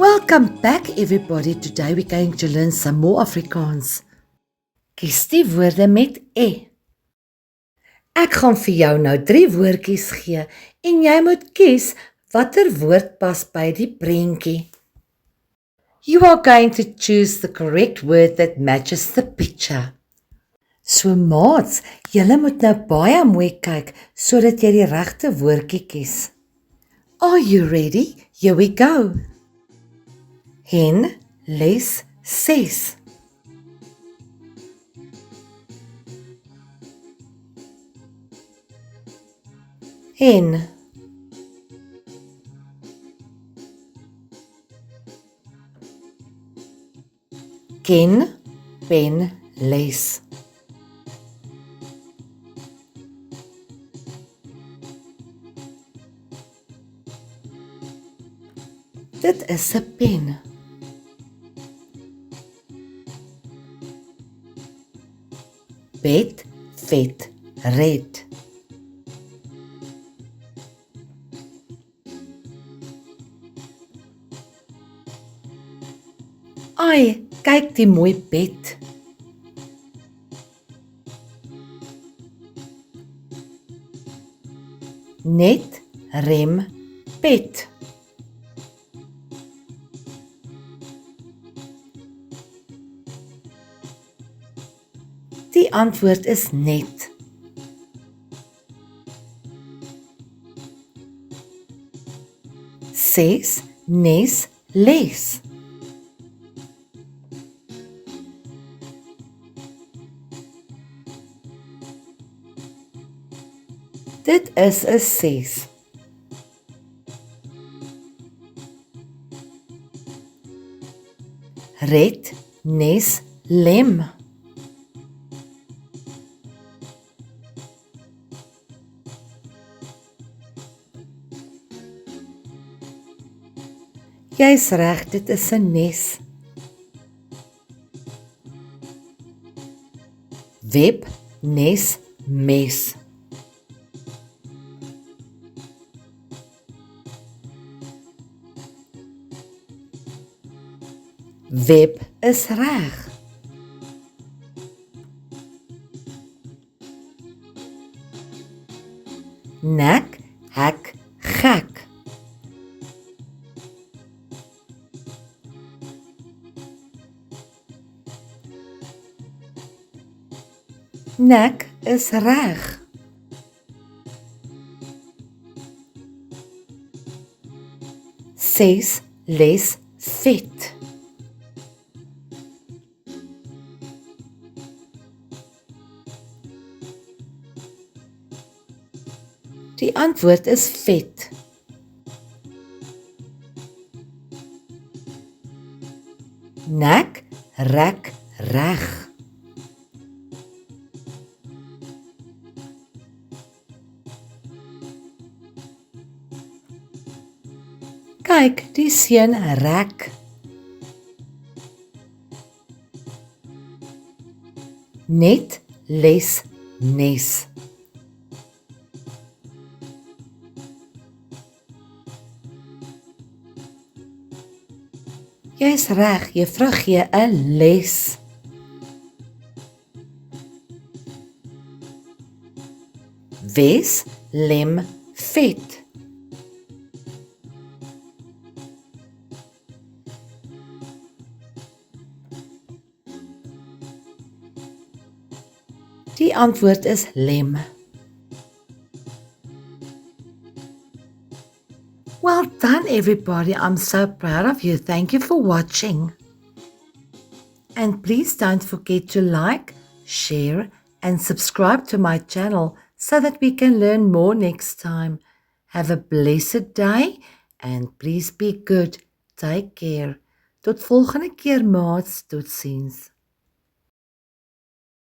Welcome back everybody. Today we're going to learn some more Afrikaans. Kies die woorde met e. Ek gaan vir jou nou 3 woordjies gee en jy moet kies watter woord pas by die prentjie. You are going to choose the correct word that matches the picture. So maats, julle moet nou baie mooi kyk sodat jy die regte woordjie kies. Are you ready? Here we go. Hen les 6. Hen. Ken, pen, les. Dit is 'n pen. Bed, vet, red. Ai, kyk die mooi bed. Net, rem, pet. Die antwoord is net. Ses, nes, les. Dit is 'n 6. Red, nes, lem. Jy's reg, dit is 'n nes. Web, nes, mes. Web is reg. Nek, hek, gek. Nek is reg. Ses, les, vet. Die antwoord is vet. Nek, rek, reg. Kyk, die seun rek. Net, les, nes. Jy's reg, juffrou gee 'n les. Wes, lem, vet. Die antwoord is lem. Well done everybody, I'm so proud of you. Thank you for watching. And please don't forget to like, share and subscribe to my channel so that we can learn more next time. Have a blessed day and please be good. Take care. Tot volgende keer maats, totsiens.